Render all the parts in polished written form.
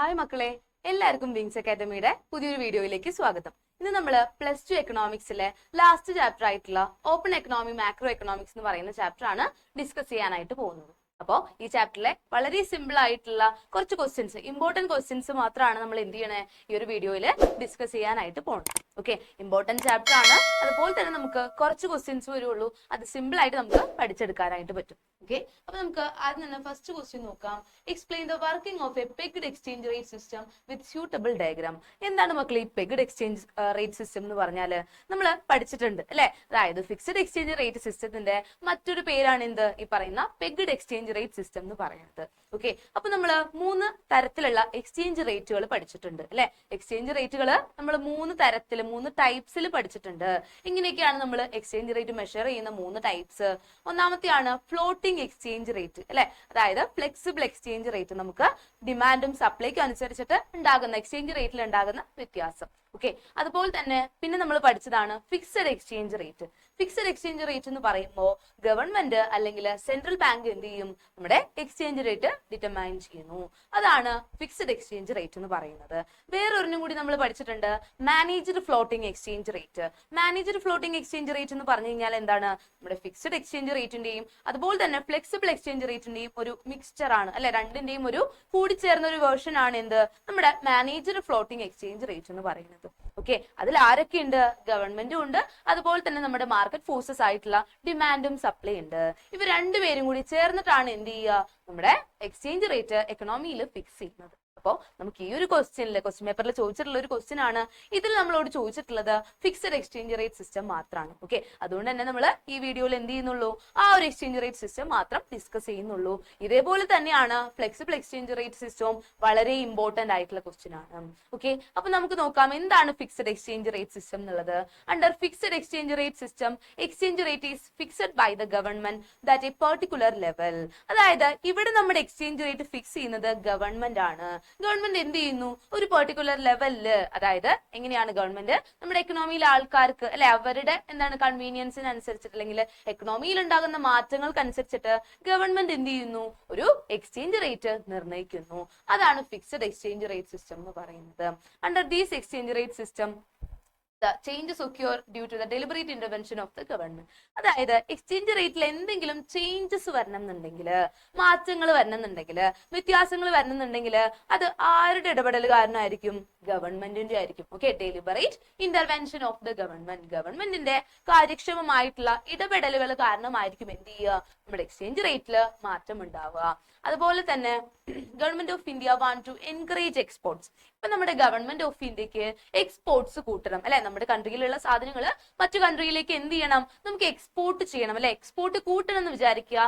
Hi മക്കളെ, എല്ലാവർക്കും wings അക്കാദമിയുടെ പുതിയൊരു വീഡിയോയിലേക്ക് സ്വാഗതം. ഇന്ന് നമ്മൾ +2 എക്കണോമിക്സിലെ ലാസ്റ്റ് ചാപ്റ്റർ ആയിട്ടുള്ള ഓപ്പൺ എക്കണോമി മാക്രോ എക്കണോമിക്സ് എന്ന് പറയുന്ന ചാപ്റ്റർ ആണ് ഡിസ്കസ് ചെയ്യാനായിട്ട് പോകുന്നത്. അപ്പോൾ ഈ ചാപ്റ്ററിലെ വളരെ സിമ്പിൾ ആയിട്ടുള്ള കുറച്ച് ക്വസ്റ്റ്യൻസ്, ഇമ്പോർട്ടന്റ് ക്വസ്റ്റ്യൻസ് മാത്രമാണ് നമ്മൾ എന്ത് ചെയ്യണേ ഈ ഒരു വീഡിയോയിൽ ഡിസ്കസ് ചെയ്യാനായിട്ട് പോകുന്നത്. ഓക്കെ, ഇമ്പോർട്ടന്റ് ചാപ്റ്റർ ആണ്, അതുപോലെ തന്നെ നമുക്ക് കുറച്ച് ക്വസ്റ്റ്യൻസ് വരുള്ളൂ. അത് സിമ്പിൾ ആയിട്ട് നമുക്ക് പഠിച്ചെടുക്കാനായിട്ട് പറ്റും. ഓക്കെ, അപ്പൊ നമുക്ക് ആദ്യം തന്നെ ഫസ്റ്റ് ക്വസ്റ്റ്യൻ നോക്കാം. Explain the working of A pegged exchange rate system with suitable diagram. എന്താണ് മക്കളെ ഈ പെഗ്ഡ് എക്സ്ചേഞ്ച് റേറ്റ് സിസ്റ്റം എന്ന് പറഞ്ഞാൽ? നമ്മൾ പഠിച്ചിട്ടുണ്ട് അല്ലെ. അതായത് ഫിക്സഡ് എക്സ്ചേഞ്ച് റേറ്റ് സിസ്റ്റത്തിന്റെ മറ്റൊരു പേരാണ് എന്ത്, ഈ പറയുന്ന പെഗ്ഡ് എക്സ്ചേഞ്ച് റേറ്റ് സിസ്റ്റം എന്ന് പറയുന്നത്. ഓക്കെ, അപ്പൊ നമ്മൾ 3 തരത്തിലുള്ള എക്സ്ചേഞ്ച് റേറ്റുകൾ പഠിച്ചിട്ടുണ്ട് അല്ലെ. എക്സ്ചേഞ്ച് റേറ്റുകൾ നമ്മൾ 3 തരത്തിൽ 3 ടൈപ്സിൽ പഠിച്ചിട്ടുണ്ട്. ഇങ്ങനെയൊക്കെയാണ് നമ്മൾ എക്സ്ചേഞ്ച് റേറ്റ് മെഷർ ചെയ്യുന്ന 3 ടൈപ്സ്. ഒന്നാമത്തെയാണ് ഫ്ലോട്ടിംഗ് എക്സ്ചേഞ്ച് റേറ്റ് അല്ലെ. അതായത് ഫ്ലെക്സിബിൾ എക്സ്ചേഞ്ച് റേറ്റ്, നമുക്ക് ഡിമാൻഡും സപ്ലൈക്കും അനുസരിച്ചിട്ട് ഉണ്ടാകുന്ന എക്സ്ചേഞ്ച് റേറ്റിൽ ഉണ്ടാകുന്ന വ്യത്യാസം. ഓക്കെ, അതുപോലെ തന്നെ പിന്നെ നമ്മൾ പഠിച്ചതാണ് fixed exchange rate. Fixed exchange rate എന്ന് പറയുമ്പോൾ ഗവൺമെന്റ് അല്ലെങ്കിൽ സെൻട്രൽ ബാങ്ക് എന്ത് ചെയ്യും, നമ്മുടെ എക്സ്ചേഞ്ച് റേറ്റ് ഡിറ്റർമൈൻ ചെയ്യുന്നു. അതാണ് ഫിക്സഡ് എക്സ്ചേഞ്ച് റേറ്റ് എന്ന് പറയുന്നത്. വേറൊരെണ്ണം കൂടി നമ്മൾ പഠിച്ചിട്ടുണ്ട്, managed floating exchange rate. Managed floating exchange rate എന്ന് പറഞ്ഞു കഴിഞ്ഞാൽ എന്താണ്, നമ്മുടെ ഫിക്സഡ് എക്സ്ചേഞ്ച് റേറ്റിന്റെയും അതുപോലെ തന്നെ ഫ്ലെക്സിബിൾ എക്സ്ചേഞ്ച് റേറ്റിന്റെയും ഒരു മിക്സ്ചർ ആണ് അല്ലെ. രണ്ടിന്റെയും ഒരു കൂടിച്ചേർന്ന ഒരു വേർഷൻ ആണ് എന്ത്, നമ്മുടെ മാനേജ്ഡ് ഫ്ലോട്ടിംഗ് എക്സ്ചേഞ്ച് റേറ്റ് എന്ന് പറയുന്നത്. ഓക്കെ, അതിൽ ആരൊക്കെ ഉണ്ട്, ഗവൺമെന്റും ഉണ്ട്, അതുപോലെ തന്നെ നമ്മുടെ മാർക്കറ്റ് ഫോഴ്സസ് ആയിട്ടുള്ള ഡിമാൻഡും സപ്ലൈ ഉണ്ട്. ഇവർ രണ്ടുപേരും കൂടി ചേർന്നിട്ടാണ് എന്ത് ചെയ്യുക, നമ്മുടെ എക്സ്ചേഞ്ച് റേറ്റ് എക്കണോമിയിൽ ഫിക്സ് ചെയ്യുന്നത്. അപ്പോൾ നമുക്ക് ഈ ഒരു ക്വസ്റ്റ്യനിൽ ക്വസ്റ്റ്യൻ പേപ്പറിൽ ചോദിച്ചിട്ടുള്ള ഒരു ക്വസ്റ്റ്യൻ ആണ്. ഇതിൽ നമ്മളോട് ചോദിച്ചിട്ടുള്ളത് ഫിക്സഡ് എക്സ്ചേഞ്ച് റേറ്റ് സിസ്റ്റം മാത്രമാണ്. ഓക്കെ, അതുകൊണ്ട് തന്നെ നമ്മൾ ഈ വീഡിയോയിൽ എന്ത് ചെയ്യുന്നുള്ളൂ, ആ ഒരു എക്സ്ചേഞ്ച് റേറ്റ് സിസ്റ്റം മാത്രം ഡിസ്കസ് ചെയ്യുന്നുള്ളൂ. ഇതേപോലെ തന്നെയാണ് ഫ്ലെക്സിബിൾ എക്സ്ചേഞ്ച് റേറ്റ് സിസ്റ്റവും വളരെ ഇമ്പോർട്ടന്റ് ആയിട്ടുള്ള ക്വസ്റ്റ്യൻ ആണ്. ഓക്കെ, അപ്പൊ നമുക്ക് നോക്കാം എന്താണ് ഫിക്സഡ് എക്സ്ചേഞ്ച് റേറ്റ് സിസ്റ്റം എന്നുള്ളത്. Under fixed exchange rate system, exchange rate is fixed by the government that a particular level. അതായത് ഇവിടെ നമ്മുടെ എക്സ്ചേഞ്ച് റേറ്റ് ഫിക്സ് ചെയ്യുന്നത് ഗവൺമെന്റ് ആണ്. ഗവൺമെന്റ് എന്ത് ചെയ്യുന്നു, ഒരു പെർട്ടിക്കുലർ ലെവലില്, അതായത് എങ്ങനെയാണ് ഗവൺമെന്റ് നമ്മുടെ എക്കണോമിയിലെ ആൾക്കാർക്ക് അല്ലെ അവരുടെ എന്താണ് കൺവീനിയൻസിന് അനുസരിച്ചിട്ട് അല്ലെങ്കിൽ എക്കണോമിയിൽ ഉണ്ടാകുന്ന മാറ്റങ്ങൾക്ക് അനുസരിച്ചിട്ട് ഗവൺമെന്റ് എന്ത് ചെയ്യുന്നു, ഒരു എക്സ്ചേഞ്ച് റേറ്റ് നിർണ്ണയിക്കുന്നു. അതാണ് ഫിക്സഡ് എക്സ്ചേഞ്ച് റേറ്റ് സിസ്റ്റം എന്ന് പറയുന്നത്. Under these exchange rate system the changes occur due to the deliberate intervention of the government. അതായത് എക്സ്ചേഞ്ച് റേറ്റിൽ എന്തെങ്കിലും ചേഞ്ചസ് വരണമെന്നുണ്ടെങ്കിൽ, മാറ്റങ്ങൾ വരണമെന്നുണ്ടെങ്കിൽ, വ്യത്യാസങ്ങൾ വരണമെന്നുണ്ടെങ്കിൽ അത് ആരുടെ ഇടപെടൽ കാരണമായിരിക്കും, ഗവൺമെന്റിന്റെ ആയിരിക്കും. Okay, deliberate intervention of the government, ഗവൺമെന്റിന്റെ കാര്യക്ഷമമായിട്ടുള്ള ഇടപെടലുകൾ കാരണമായിരിക്കും എന്ത് ചെയ്യുക, നമ്മുടെ എക്സ്ചേഞ്ച് റേറ്റിൽ മാറ്റം ഉണ്ടാവുക. അതുപോലെ തന്നെ government of India want to encourage exports. ഇപ്പൊ നമ്മുടെ ഗവൺമെന്റ് ഓഫ് ഇന്ത്യക്ക് എക്സ്പോർട്സ് കൂട്ടണം അല്ലെ. നമ്മുടെ കൺട്രിയിലുള്ള സാധനങ്ങൾ മറ്റു കൺട്രിയിലേക്ക് എന്ത് ചെയ്യണം, നമുക്ക് എക്സ്പോർട്ട് ചെയ്യണം അല്ലെ. എക്സ്പോർട്ട് കൂട്ടണം എന്ന് വിചാരിക്കുക.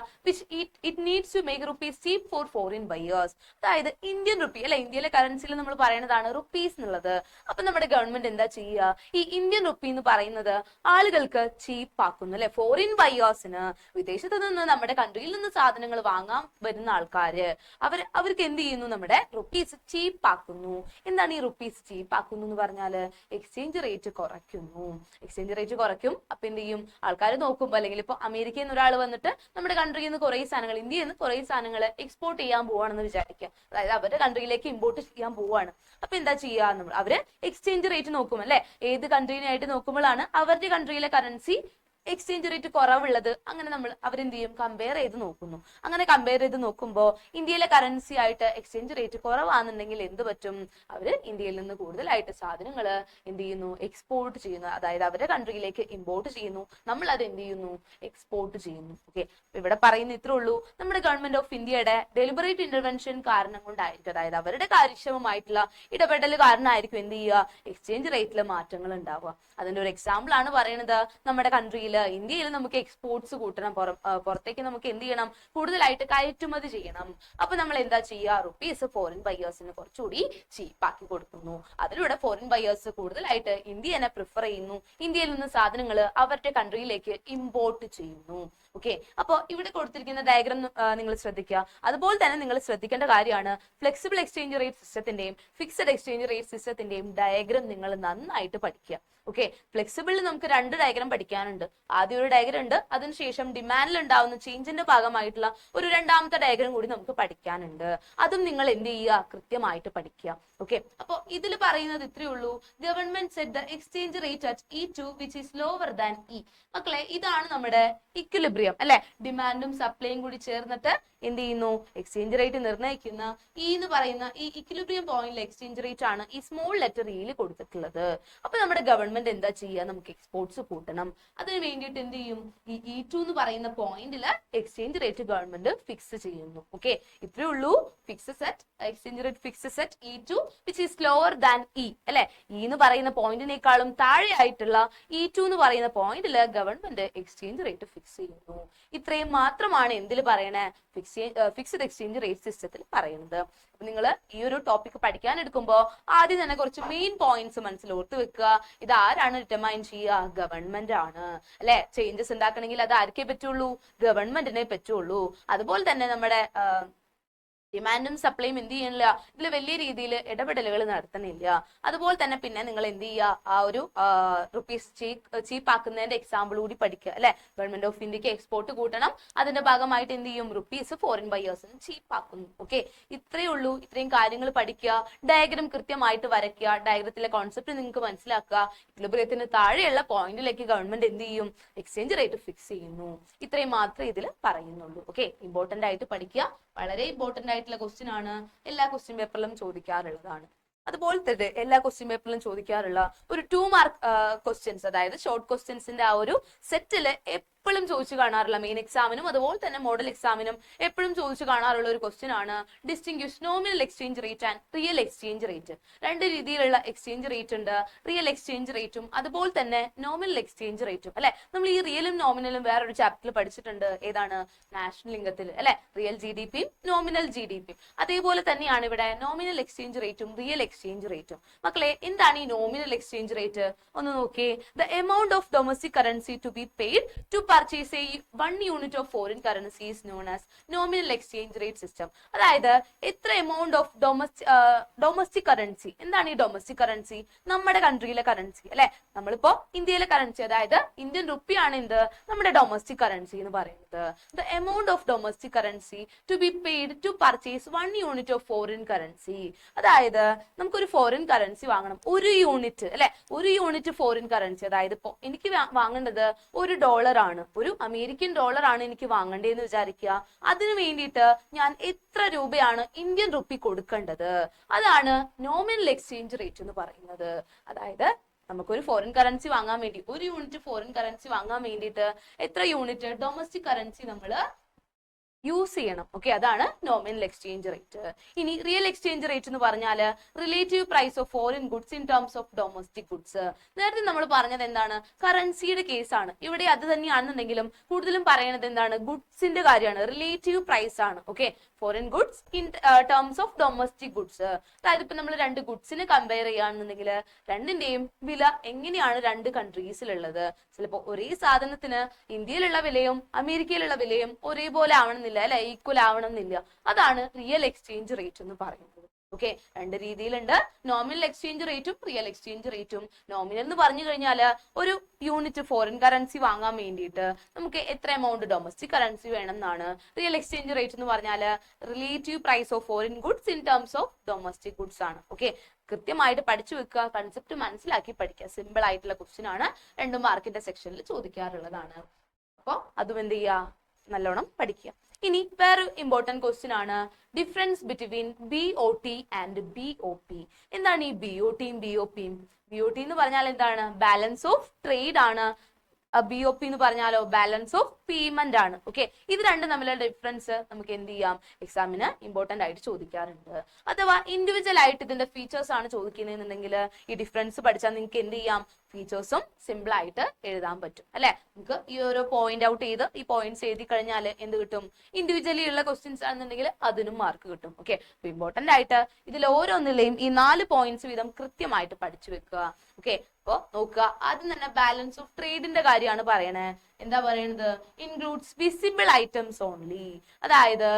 It needs to make rupees cheap for foreign buyers. അതായത് ഇന്ത്യൻ റുപ്പി അല്ലെ, ഇന്ത്യയിലെ കറൻസിയിൽ നമ്മൾ പറയുന്നതാണ് റുപ്പീസ് എന്നുള്ളത്. അപ്പൊ നമ്മുടെ ഗവൺമെന്റ് എന്താ ചെയ്യുക, ഈ ഇന്ത്യൻ റുപ്പി എന്ന് പറയുന്നത് ആളുകൾക്ക് ചീപ്പ് ആക്കുന്നു അല്ലെ. ഫോറിൻ ബയേഴ്സിന്, വിദേശത്ത് നിന്ന് നമ്മുടെ കൺട്രിയിൽ നിന്ന് സാധനങ്ങൾ വാങ്ങാൻ വരുന്ന ആൾക്കാര്, അവർക്ക് എന്ത് ചെയ്യുന്നു, നമ്മുടെ റുപ്പീസ് ചീപ്പ് ആക്കുന്നു. എന്താണ് ഈ റുപ്പീസ് ചീപ്പ് ആക്കുന്നു എന്ന് പറഞ്ഞാല്, എക്സ്ചേഞ്ച് റേറ്റ് കുറയ്ക്കുന്നു. എക്സ്ചേഞ്ച് റേറ്റ് കുറയ്ക്കും. അപ്പൊ എന്ത് ചെയ്യും, ആൾക്കാർ നോക്കുമ്പോൾ, അല്ലെങ്കിൽ ഇപ്പൊ അമേരിക്കയിൽ നിന്ന് ഒരാൾ വന്നിട്ട് നമ്മുടെ കൺട്രിയിൽ നിന്ന് കുറെ സാധനങ്ങൾ, ഇന്ത്യയിൽ നിന്ന് കുറെ സാധനങ്ങൾ എക്സ്പോർട്ട് ചെയ്യാൻ പോവാണെന്ന് വിചാരിക്കുക. അതായത് അവരുടെ കൺട്രിയിലേക്ക് ഇമ്പോർട്ട് ചെയ്യാൻ പോവാണ്. അപ്പൊ എന്താ ചെയ്യുക, നമ്മൾ അവര് എക്സ്ചേഞ്ച് റേറ്റ് നോക്കും അല്ലെ. ഏത് കൺട്രീനായിട്ട് നോക്കുമ്പോഴാണ് അവരുടെ കൺട്രിയിലെ കറൻസി എക്സ്ചേഞ്ച് റേറ്റ് കുറവുള്ളത്, അങ്ങനെ നമ്മൾ അവരെന്ത് ചെയ്യും, കമ്പയർ ചെയ്ത് നോക്കുന്നു. അങ്ങനെ കമ്പയർ ചെയ്ത് നോക്കുമ്പോൾ ഇന്ത്യയിലെ കറൻസി ആയിട്ട് എക്സ്ചേഞ്ച് റേറ്റ് കുറവാണെന്നുണ്ടെങ്കിൽ എന്ത് പറ്റും, അവര് ഇന്ത്യയിൽ നിന്ന് കൂടുതലായിട്ട് സാധനങ്ങൾ എന്ത് ചെയ്യുന്നു, എക്സ്പോർട്ട് ചെയ്യുന്നു. അതായത് അവരുടെ കൺട്രിയിലേക്ക് ഇമ്പോർട്ട് ചെയ്യുന്നു, നമ്മൾ അത് എന്ത് ചെയ്യുന്നു, എക്സ്പോർട്ട് ചെയ്യുന്നു. ഓക്കെ, ഇവിടെ പറയുന്ന ഇത്രേ ഉള്ളൂ, നമ്മുടെ ഗവൺമെന്റ് ഓഫ് ഇന്ത്യയുടെ ഡെലിബറേറ്റ് ഇന്റർവെൻഷൻ കാരണം കൊണ്ടായിരിക്കും, അതായത് അവരുടെ കാര്യക്ഷമമായിട്ടുള്ള ഇടപെടൽ കാരണമായിരിക്കും എന്ത് ചെയ്യുക, എക്സ്ചേഞ്ച് റേറ്റിൽ മാറ്റങ്ങൾ ഉണ്ടാവുക. അതിന്റെ ഒരു എക്സാമ്പിൾ ആണ് പറയുന്നത്, നമ്മുടെ കൺട്രിയിൽ ഇന്ത്യയിൽ നമുക്ക് എക്സ്പോർട്സ് കൂട്ടണം, പുറത്തേക്ക് നമുക്ക് എന്ത് ചെയ്യണം, കൂടുതലായിട്ട് കയറ്റുമതി ചെയ്യണം. അപ്പൊ നമ്മൾ എന്താ ചെയ്യുക, റുപ്പീസ് ഫോറിൻ ബയേഴ്സിന് കുറച്ചുകൂടി ചീപ്പാക്കി കൊടുക്കുന്നു. അതിലൂടെ ഫോറിൻ ബയേഴ്സ് കൂടുതലായിട്ട് ഇന്ത്യനെ പ്രിഫർ ചെയ്യുന്നു. ഇന്ത്യയിൽ നിന്ന് സാധനങ്ങൾ അവരുടെ കൺട്രിയിലേക്ക് ഇമ്പോർട്ട് ചെയ്യുന്നു. ഓക്കെ, അപ്പോൾ ഇവിടെ കൊടുത്തിരിക്കുന്ന ഡയഗ്രാം നിങ്ങൾ ശ്രദ്ധിക്കുക. അതുപോലെ തന്നെ നിങ്ങൾ ശ്രദ്ധിക്കേണ്ട കാര്യമാണ് ഫ്ലെക്സിബിൾ എക്സ്ചേഞ്ച് റേറ്റ് സിസ്റ്റത്തിന്റെയും ഫിക്സഡ് എക്സ്ചേഞ്ച് റേറ്റ് സിസ്റ്റത്തിന്റെയും ഡയഗ്രാം നിങ്ങൾ നന്നായിട്ട് പഠിക്കുക. ഓക്കെ, ഫ്ലെക്സിബിളിൽ നമുക്ക് 2 ഡയഗ്രാം പഠിക്കാനുണ്ട്. ആദ്യം ഒരു ഡയഗ്രാം ഉണ്ട്, അതിനുശേഷം ഡിമാൻഡിൽ ഉണ്ടാവുന്ന ചേഞ്ചിന്റെ ഭാഗമായിട്ടുള്ള ഒരു 2ാമത്തെ ഡയഗ്രാം കൂടി നമുക്ക് പഠിക്കാനുണ്ട്. അതും നിങ്ങൾ എന്ത് ചെയ്യുക, കൃത്യമായിട്ട് പഠിക്കുക. ഓക്കെ, അപ്പോൾ ഇതിൽ പറയുന്നത് ഇത്രയേ ഉള്ളൂ. Government set the exchange rate at E2 which is lower than E. മക്കളെ, ഇതാണ് നമ്മുടെ ഇക്വിലിബ്രിയം അല്ലെ. ഡിമാൻഡും സപ്ലൈയും കൂടി ചേർന്നിട്ട് എന്ത് ചെയ്യുന്നു, എക്സ്ചേഞ്ച് റേറ്റ് നിർണ്ണയിക്കുന്ന E എന്ന് പറയുന്ന ഈ ഇക്വിലിബ്രിയം പോയിന്റിലെ എക്സ്ചേഞ്ച് റേറ്റ് ആണ് ഈ സ്മോൾ ലെറ്റർ ഇയിൽ കൊടുത്തിട്ടുള്ളത്. അപ്പൊ നമ്മുടെ ഗവൺമെന്റ് എന്താ ചെയ്യുക, നമുക്ക് എക്സ്പോർട്സ് കൂട്ടണം. അതിന് വേണ്ടിയിട്ട് എന്ത് ചെയ്യും, ഈ E2 എന്ന് പറയുന്ന പോയിന്റില് എക്സ്ചേഞ്ച് റേറ്റ് ഗവൺമെന്റ് ഫിക്സ് ചെയ്യുന്നു. ഓക്കെ, ഇത്രയേ ഉള്ളൂ. Fix set exchange rate fix set E2 which is lower than E അല്ലെ. E എന്ന് പറയുന്ന പോയിന്റിനേക്കാളും താഴെ ആയിട്ടുള്ള E2 എന്ന് പറയുന്ന പോയിന്റില് ഗവൺമെന്റ് എക്സ്ചേഞ്ച് റേറ്റ് ഫിക്സ് ചെയ്യുന്നു. ഇത്രയും മാത്രമാണ് എന്തിൽ പറയണേ, ഫിക്സ്ഡ് എക്സ്ചേഞ്ച് റേറ്റ് സിസ്റ്റത്തിൽ പറയുന്നത്. അപ്പൊ നിങ്ങൾ ഈ ഒരു ടോപ്പിക് പഠിക്കാൻ എടുക്കുമ്പോൾ ആദ്യം തന്നെ കുറച്ച് മെയിൻ പോയിന്റ്സ് മനസ്സിൽ ഓർത്ത് വെക്കുക. ഇത് ആരാണ് ഡിറ്റർമൈൻ ചെയ്യുക, ഗവൺമെന്റ് ആണ് അല്ലെ. ചേഞ്ചസ് ഉണ്ടാക്കണമെങ്കിൽ അത് ആർക്കേ പറ്റുള്ളൂ, ഗവൺമെന്റിനെ പറ്റുള്ളൂ. അതുപോലെ തന്നെ നമ്മുടെ ഡിമാൻഡും സപ്ലൈയും എന്ത് ചെയ്യണില്ല, ഇതിൽ വലിയ രീതിയിൽ ഇടപെടലുകൾ നടത്തണില്ല. അതുപോലെ തന്നെ പിന്നെ നിങ്ങൾ എന്ത് ചെയ്യുക, ആ ഒരു റുപ്പീസ് ചീപ്പ് ആക്കുന്നതിന്റെ എക്സാമ്പിൾ കൂടി പഠിക്കുക അല്ലെ. ഗവൺമെന്റ് ഓഫ് ഇന്ത്യക്ക് എക്സ്പോർട്ട് കൂട്ടണം, അതിന്റെ ഭാഗമായിട്ട് എന്ത് ചെയ്യും, റുപ്പീസ് ഫോറിൻ ബയേഴ്സിന് ചീപ്പ് ആക്കുന്നു. ഓക്കെ, ഇത്രയേ ഉള്ളൂ. ഇത്രയും കാര്യങ്ങൾ പഠിക്കുക, ഡയഗ്രാം കൃത്യമായിട്ട് വരയ്ക്കുക, ഡയഗ്രത്തിലെ കോൺസെപ്റ്റ് നിങ്ങൾക്ക് മനസ്സിലാക്കുക. ഇക്വിലിബ്രിയത്തിന് താഴെയുള്ള പോയിന്റിലേക്ക് ഗവൺമെന്റ് എന്ത് ചെയ്യും, എക്സ്ചേഞ്ച് റേറ്റ് ഫിക്സ് ചെയ്യുന്നു. ഇത്രയും മാത്രമേ ഇതിൽ പറയുന്നുള്ളൂ. ഓക്കെ, ഇമ്പോർട്ടന്റ് ആയിട്ട് പഠിക്കുക. വളരെ ഇമ്പോർട്ടന്റ് ആയിട്ടുള്ള ക്വസ്റ്റ്യൻ ആണ്, എല്ലാ ക്വസ്റ്റ്യൻ പേപ്പറിലും ചോദിക്കാറുള്ളതാണ്. അതുപോലെ തന്നെ എല്ലാ ക്വസ്റ്റ്യൻ പേപ്പറിലും ചോദിക്കാറുള്ള ഒരു 2 മാർക്ക് ക്വസ്റ്റ്യൻസ്, അതായത് ഷോർട്ട് ക്വസ്റ്റ്യൻസിന്റെ ആ ഒരു സെറ്റില് എപ്പോഴും ചോദിച്ചു കാണാറുള്ള, മെയിൻ എക്സാമിനും അതുപോലെ തന്നെ മോഡൽ എക്സാമിനും എപ്പോഴും ചോദിച്ചു കാണാറുള്ള ഒരു ക്വസ്റ്റ്യൻ ആണ് distinguish nominal exchange rate and real exchange rate. 2 രീതിയിലുള്ള എക്സ്ചേഞ്ച് റേറ്റ് ഉണ്ട്, റിയൽ എക്സ്ചേഞ്ച് റേറ്റും അതുപോലെ തന്നെ നോമിനൽ എക്സ്ചേഞ്ച് റേറ്റും അല്ലെ. നമ്മൾ ഈ റിയലും നോമിനലും വേറൊരു ചാപ്റ്ററിൽ പഠിച്ചിട്ടുണ്ട്. ഏതാണ്, നാഷണൽ ഇൻകത്തിൽ അല്ലെ. Real GDP nominal GDP. അതേപോലെ തന്നെയാണ് ഇവിടെ നോമിനൽ എക്സ്ചേഞ്ച് റേറ്റും റിയൽ എക്സ്ചേഞ്ച് റേറ്റും. മക്കളെ, എന്താണ് ഈ നോമിനൽ എക്സ്ചേഞ്ച് റേറ്റ് ഒന്ന് നോക്കിയേ. The amount of domestic currency to be paid to purchase a 1 unit of foreign currency is known as nominal exchange rate system. അതായത് എത്ര എമൗണ്ട് ഓഫ് ഡൊമസ്റ്റിക് കറൻസി. എന്താണ് ഈ ഡൊമസ്റ്റിക് കറൻസി, നമ്മുടെ കൺട്രിയിലെ currency അല്ലെ. നമ്മളിപ്പോ ഇന്ത്യയിലെ കറൻസി, അതായത് ഇന്ത്യൻ റുപ്പി ആണ് എന്ത്, നമ്മുടെ ഡൊമസ്റ്റിക് കറൻസി എന്ന് പറയുന്നത്. The amount of domestic currency to be paid to purchase 1 unit of foreign currency. അതായത് നമുക്കൊരു ഫോറിൻ കറൻസി വാങ്ങണം, 1 യൂണിറ്റ് അല്ലെ. 1 യൂണിറ്റ് ഫോറിൻ കറൻസി, അതായത് ഇപ്പോ എനിക്ക് വാങ്ങേണ്ടത് $1 ആണ്, ഒരു അമേരിക്കൻ ഡോളർ ആണ് എനിക്ക് വാങ്ങേണ്ടതെന്ന് വിചാരിക്കുക. അതിനു വേണ്ടിയിട്ട് ഞാൻ എത്ര രൂപയാണ് ഇന്ത്യൻ റുപ്പി കൊടുക്കേണ്ടത്, അതാണ് നോമിനൽ എക്സ്ചേഞ്ച് റേറ്റ് എന്ന് പറയുന്നത്. അതായത് നമുക്കൊരു ഫോറിൻ കറൻസി വാങ്ങാൻ വേണ്ടി, 1 യൂണിറ്റ് ഫോറിൻ കറൻസി വാങ്ങാൻ വേണ്ടിയിട്ട് എത്ര യൂണിറ്റ് ഡൊമസ്റ്റിക് കറൻസി നമ്മൾ യൂസ് ചെയ്യണം. ഓക്കെ, അതാണ് നോമിനൽ എക്സ്ചേഞ്ച് റേറ്റ്. ഇനി റിയൽ എക്സ്ചേഞ്ച് റേറ്റ് എന്ന് പറഞ്ഞാൽ relative price of foreign goods in terms of domestic goods. നേരത്തെ നമ്മൾ പറഞ്ഞത് എന്താണ്, കറൻസിയുടെ കേസാണ്. ഇവിടെ അത് തന്നെയാണെന്നുണ്ടെങ്കിലും കൂടുതലും പറയുന്നത് എന്താണ്, ഗുഡ്സിന്റെ കാര്യമാണ്, റിലേറ്റീവ് പ്രൈസ് ആണ്. Okay, foreign goods in terms of domestic goods. അതായത് ഇപ്പൊ നമ്മൾ 2 ഗുഡ്സിനെ കമ്പയർ ചെയ്യുകയാണെന്നുണ്ടെങ്കിൽ രണ്ടിന്റെയും വില എങ്ങനെയാണ് 2 കൺട്രീസിലുള്ളത്. ചിലപ്പോൾ ഒരേ സാധനത്തിന് ഇന്ത്യയിലുള്ള വിലയും അമേരിക്കയിലുള്ള വിലയും ഒരേപോലെ ആവണമെന്നില്ല അല്ലെ, ഈക്വൽ ആവണമെന്നില്ല. അതാണ് റിയൽ എക്സ്ചേഞ്ച് റേറ്റ് എന്ന് പറയുന്നത്. ഓക്കെ, 2 രീതിയിലുണ്ട്, നോമിനൽ എക്സ്ചേഞ്ച് റേറ്റും റിയൽ എക്സ്ചേഞ്ച് റേറ്റും. നോമിനൽ എന്ന് പറഞ്ഞു കഴിഞ്ഞാൽ ഒരു യൂണിറ്റ് ഫോറിൻ കറൻസി വാങ്ങാൻ വേണ്ടിയിട്ട് നമുക്ക് എത്ര എമൗണ്ട് ഡൊമസ്റ്റിക് കറൻസി വേണം എന്നാണ്. റിയൽ എക്സ്ചേഞ്ച് റേറ്റ് എന്ന് പറഞ്ഞാൽ relative price of foreign goods in terms of domestic goods ആണ്. ഓക്കെ, കൃത്യമായിട്ട് പഠിച്ചു വെക്കുക, കൺസെപ്റ്റ് മനസ്സിലാക്കി പഠിക്കുക. സിമ്പിൾ ആയിട്ടുള്ള ക്വസ്റ്റ്യൻ ആണ്, 2 മാർക്കിന്റെ സെക്ഷനിൽ ചോദിക്കാറുള്ളതാണ്. അപ്പോൾ അതും എന്ത് ചെയ്യുക, നല്ലോണം പഠിക്കുക. ഇനി വേറെ ഇമ്പോർട്ടന്റ് ക്വസ്റ്റ്യൻ ആണ് difference between BOT and BOP. എന്താണ് ഈ BOTയും BOPയും? BOT എന്ന് പറഞ്ഞാൽ എന്താണ്, ബാലൻസ് ഓഫ് ട്രേഡ് ആണ്. BOP എന്ന് പറഞ്ഞാലോ ബാലൻസ് ഓഫ് പേയ്മെന്റ് ആണ്. ഓക്കെ, ഇത് രണ്ടും തമ്മിലുള്ള ഡിഫറൻസ് നമുക്ക് എന്ത് ചെയ്യാം, എക്സാമിന് ഇമ്പോർട്ടന്റ് ആയിട്ട് ചോദിക്കാറുണ്ട്. അഥവാ ഇൻഡിവിജ്വൽ ആയിട്ട് ഇതിന്റെ ഫീച്ചേഴ്സ് ആണ് ചോദിക്കുന്നതെന്നുണ്ടെങ്കിൽ ഈ ഡിഫറൻസ് പഠിച്ചാൽ നിങ്ങൾക്ക് എന്ത് ചെയ്യാം, ഫീച്ചേഴ്സും സിമ്പിൾ ആയിട്ട് എഴുതാൻ പറ്റും അല്ലെ. നമുക്ക് ഈ ഓരോ പോയിന്റ് ഔട്ട് ചെയ്ത് ഈ പോയിന്റ്സ് എഴുതി കഴിഞ്ഞാൽ എന്ത് കിട്ടും, ഇൻഡിവിജ്വലി ഉള്ള ക്വസ്റ്റ്യൻസ് ആണെന്നുണ്ടെങ്കിൽ അതിനും മാർക്ക് കിട്ടും. ഓക്കെ, ഇമ്പോർട്ടന്റ് ആയിട്ട് ഇതിൽ ഓരോന്നിലെയും ഈ 4 പോയിന്റ്സ് വീതം കൃത്യമായിട്ട് പഠിച്ചു വെക്കുക. ഓക്കെ, അപ്പൊ നോക്കുക, ആദ്യം തന്നെ ബാലൻസ് ഓഫ് ട്രേഡിന്റെ കാര്യമാണ് പറയണേ. എന്താ പറയണത്? Includes visible items only. അതായത്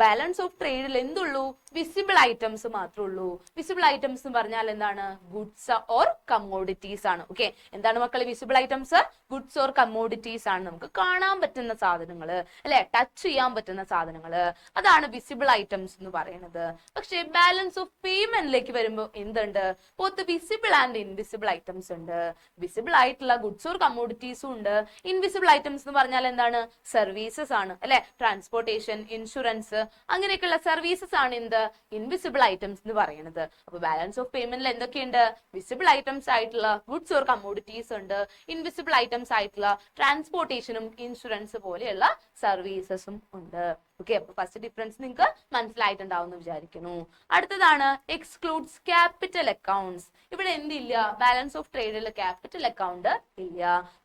ബാലൻസ് ഓഫ് ട്രേഡിൽ എന്തുള്ളൂ? വിസിബിൾ ഐറ്റംസ് മാത്രമേ ഉള്ളൂ. വിസിബിൾ ഐറ്റംസ് എന്ന് പറഞ്ഞാൽ എന്താണ്? ഗുഡ്സ് ഓർ കമ്മോഡിറ്റീസ് ആണ്. ഓക്കെ, എന്താണ് മക്കളെ visible items? Goods or commodities ആണ്. നമുക്ക് കാണാൻ പറ്റുന്ന സാധനങ്ങള്, അല്ലെ, ടച്ച് ചെയ്യാൻ പറ്റുന്ന സാധനങ്ങള്, അതാണ് വിസിബിൾ ഐറ്റംസ് എന്ന് പറയുന്നത്. പക്ഷേ ബാലൻസ് ഓഫ് പേയ്മെന്റിലേക്ക് വരുമ്പോൾ എന്തുണ്ട്? Both visible and invisible items ഉണ്ട്. വിസിബിൾ ആയിട്ടുള്ള ഗുഡ്സ് ഓർ കമ്മോഡിറ്റീസും ഉണ്ട്. ഇൻവിസിബിൾ ഐറ്റംസ് എന്ന് പറഞ്ഞാൽ എന്താണ്? സർവീസസ് ആണ്, അല്ലെ, ട്രാൻസ്പോർട്ടേഷൻ, ഇൻഷുറൻസ്, അങ്ങനെയൊക്കെയുള്ള സർവീസസ് ആണ് എന്ത്? ഇൻവിസിബിൾ ഐറ്റംസ് എന്ന് പറയുന്നത്. അപ്പൊ ബാലൻസ് ഓഫ് പേയ്മെന്റിൽ എന്തൊക്കെയുണ്ട്? വിസിബിൾ ഐറ്റംസ് ആയിട്ടുള്ള ഗുഡ്സ് ഓർ കമ്മോഡിറ്റീസ് ഉണ്ട്, ഇൻവിസിബിൾ ഐറ്റംസ് ആയിട്ടുള്ള ട്രാൻസ്പോർട്ടേഷനും ഇൻഷുറൻസ് പോലെയുള്ള സർവീസസും ഉണ്ട്. ഓക്കെ, അപ്പൊ ഫസ്റ്റ് ഡിഫറൻസ് നിങ്ങൾക്ക് മനസ്സിലായിട്ടുണ്ടാവും എന്ന് വിചാരിക്കുന്നു. അടുത്തതാണ് എക്സ്ക്ലൂഡ്സ് ക്യാപിറ്റൽ അക്കൗണ്ട്സ്. ഇവിടെ എന്തില്ല? ബാലൻസ് ഓഫ് ട്രേഡിൽ ക്യാപിറ്റൽ അക്കൗണ്ട് ഇല്ല.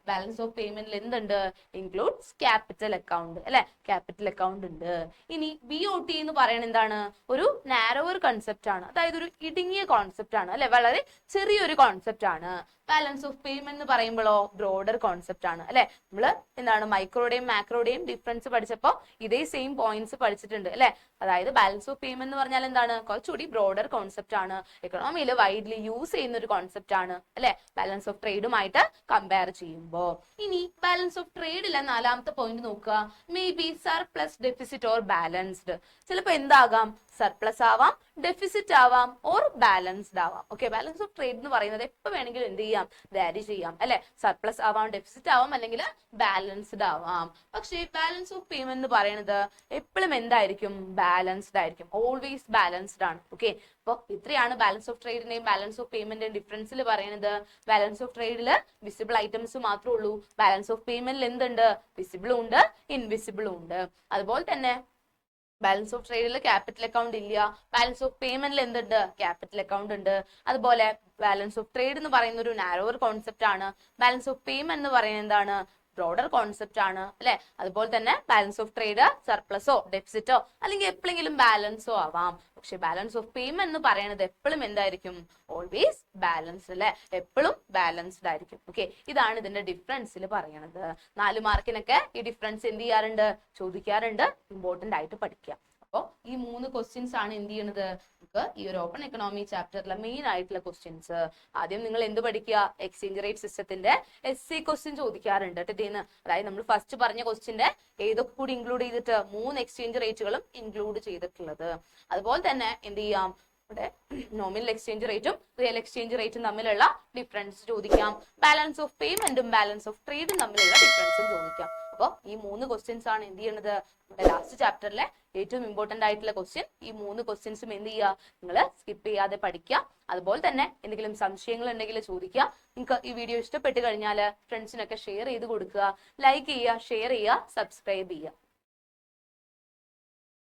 ബാലൻസ് ഓഫ് പേയ്മെന്റിൽ എന്തുണ്ട്? ഇൻക്ലൂഡ്സ് ക്യാപിറ്റൽ അക്കൗണ്ട്, അല്ലെ, ക്യാപിറ്റൽ അക്കൗണ്ട് ഉണ്ട്. ഇനി BOT എന്ന് പറയുന്നത് എന്താണ്? ഒരു നാരോവർ കൺസെപ്റ്റ് ആണ്, അതായത് ഒരു ഇടുങ്ങിയ കോൺസെപ്റ്റ് ആണ്, അല്ലെ, വളരെ ചെറിയൊരു കോൺസെപ്റ്റ് ആണ്. ബാലൻസ് ഓഫ് പേയ്മെന്റ് എന്ന് പറയുമ്പോഴോ ബ്രോഡർ കോൺസെപ്റ്റ് ആണ്, അല്ലെ. നമ്മള് എന്താണ് മൈക്രോയുടെയും മാക്രോയുടെയും ഡിഫറൻസ് പഠിച്ചപ്പോ ഇതേ സെയിം പോയിന്റ്സ് പഠിച്ചിട്ടുണ്ട്, അല്ലെ. അതായത് ബാലൻസ് ഓഫ് പേയ്മെന്റ് എന്ന് പറഞ്ഞാൽ എന്താണ്? കുറച്ചുകൂടി ബ്രോഡർ കോൺസെപ്റ്റ് ആണ്, എക്കണോമിയിൽ വൈഡ്ലി യൂസ് ചെയ്യുന്ന ഒരു കോൺസെപ്റ്റ് ആണ്, അല്ലെ, ബാലൻസ് ഓഫ് ട്രേഡുമായിട്ട് കമ്പയർ ചെയ്യുമ്പോൾ. ഇനി ബാലൻസ് ഓഫ് ട്രേഡിലെ നാലാമത്തെ പോയിന്റ് നോക്കുക. May be surplus, deficit or balanced. ചിലപ്പോ എന്താകാം? സർപ്ലസ് ആവാം, ഡെഫിസിറ്റ് ആവാം, ഓർ ബാലൻസ്ഡ് ആവാം. ഓക്കെ, ബാലൻസ് ഓഫ് ട്രേഡ് എന്ന് പറയുന്നത് എപ്പോ വേണമെങ്കിലും എന്ത് ചെയ്യാം? വാരി ചെയ്യാം, അല്ലെ. സർപ്ലസ് ആവാം, ഡെഫിസിറ്റ് ആവാം, അല്ലെങ്കിൽ ബാലൻസ്ഡ് ആവാം. പക്ഷേ ബാലൻസ് ഓഫ് പേയ്മെന്റ് എന്ന് പറയുന്നത് എപ്പോഴും എന്തായിരിക്കും? ബാലൻസ്ഡ് ആയിരിക്കും, ഓൾവേസ് ബാലൻസ്ഡ് ആണ്. ഓക്കെ, അപ്പൊ ഇത്രയാണ് ബാലൻസ് ഓഫ് ട്രേഡിന്റെയും ബാലൻസ് ഓഫ് പേയ്മെന്റിന്റെയും ഡിഫറൻസിൽ പറയുന്നത്. ബാലൻസ് ഓഫ് ട്രേഡില് വിസിബിൾ ഐറ്റംസ് മാത്രമേ ഉള്ളൂ. ബാലൻസ് ഓഫ് പേയ്മെന്റിൽ എന്തുണ്ട്? വിസിബിളും ഉണ്ട്, ഇൻവിസിബിളും ഉണ്ട്. അതുപോലെ തന്നെ ബാലൻസ് ഓഫ് ട്രേഡിൽ ക്യാപിറ്റൽ അക്കൗണ്ട് ഇല്ല. ബാലൻസ് ഓഫ് പേയ്മെന്റിൽ എന്തുണ്ട്? ക്യാപിറ്റൽ അക്കൗണ്ട് ഉണ്ട്. അതുപോലെ ബാലൻസ് ഓഫ് ട്രേഡ് എന്ന് പറയുന്ന ഒരു നാരോവർ കോൺസെപ്റ്റ് ആണ്. ബാലൻസ് ഓഫ് പേയ്മെന്റ് എന്ന് പറയുന്നത് എന്താണ്? ബ്രോഡർ കോൺസെപ്റ്റ് ആണ്, അല്ലെ. അതുപോലെ തന്നെ ബാലൻസ് ഓഫ് ട്രേഡ് സർപ്ലസോ ഡെഫിസിറ്റോ അല്ലെങ്കിൽ എപ്പോഴെങ്കിലും ബാലൻസോ ആവാം. പക്ഷെ ബാലൻസ് ഓഫ് പേയ്മെന്റ് എന്ന് പറയുന്നത് എപ്പോഴും എന്തായിരിക്കും? ഓൾവേസ് ബാലൻസ്ഡ്, അല്ലെ, എപ്പോഴും ബാലൻസ്ഡ് ആയിരിക്കും. ഓക്കെ, ഇതാണ് ഇതിന്റെ ഡിഫറൻസിൽ പറയണത്. 4 മാർക്കിനൊക്കെ ഈ ഡിഫറൻസ് എന്ത് ചെയ്യാറുണ്ട്? ചോദിക്കാറുണ്ട്. ഇമ്പോർട്ടന്റ് ആയിട്ട് പഠിക്കുക. അപ്പോൾ ഈ 3 ക്വസ്റ്റ്യൻസ് ആണ് എന്ത് ചെയ്യണത്? നമുക്ക് ഈ ഒരു ഓപ്പൺ എക്കണോമി ചാപ്റ്ററിലെ മെയിൻ ആയിട്ടുള്ള ക്വസ്റ്റ്യൻസ്. ആദ്യം നിങ്ങൾ എന്ത് പഠിക്കുക? എക്സ്ചേഞ്ച് റേറ്റ് സിസ്റ്റത്തിന്റെ SC ക്വസ്റ്റ്യൻ ചോദിക്കാറുണ്ട് ടെറ്റീന്ന്. അതായത് നമ്മൾ ഫസ്റ്റ് പറഞ്ഞ ക്വസ്റ്റ്യന്റെ ഏതൊക്കെ കൂടി ഇൻക്ലൂഡ് ചെയ്തിട്ട് 3 എക്സ്ചേഞ്ച് റേറ്റുകളും ഇൻക്ലൂഡ് ചെയ്തിട്ടുള്ളത്. അതുപോലെ തന്നെ എന്ത് ചെയ്യാം? ഇവിടെ നോമിനൽ എക്സ്ചേഞ്ച് റേറ്റും റിയൽ എക്സ്ചേഞ്ച് റേറ്റും തമ്മിലുള്ള ഡിഫറൻസ് ചോദിക്കാം. ബാലൻസ് ഓഫ് പേയ്മെന്റും ബാലൻസ് ഓഫ് ട്രേഡും തമ്മിലുള്ള ഡിഫറൻസും ചോദിക്കാം. അപ്പോൾ ഈ 3 ക്വസ്റ്റ്യൻസ് ആണ് എന്ത് ചെയ്യണത്? നമ്മുടെ ലാസ്റ്റ് ചാപ്റ്ററിലെ ഏറ്റവും ഇമ്പോർട്ടന്റ് ആയിട്ടുള്ള ക്വസ്റ്റ്യൻ. ഈ 3 ക്വസ്റ്റ്യൻസും എന്ത് ചെയ്യുക? നിങ്ങൾ സ്കിപ്പ് ചെയ്യാതെ പഠിക്കുക. അതുപോലെ തന്നെ എന്തെങ്കിലും സംശയങ്ങൾ ഉണ്ടെങ്കിൽ ചോദിക്കുക. നിങ്ങൾക്ക് ഈ വീഡിയോ ഇഷ്ടപ്പെട്ട് കഴിഞ്ഞാൽ ഫ്രണ്ട്സിനൊക്കെ ഷെയർ ചെയ്ത് കൊടുക്കുക. ലൈക്ക് ചെയ്യുക, ഷെയർ ചെയ്യുക, സബ്സ്ക്രൈബ് ചെയ്യുക.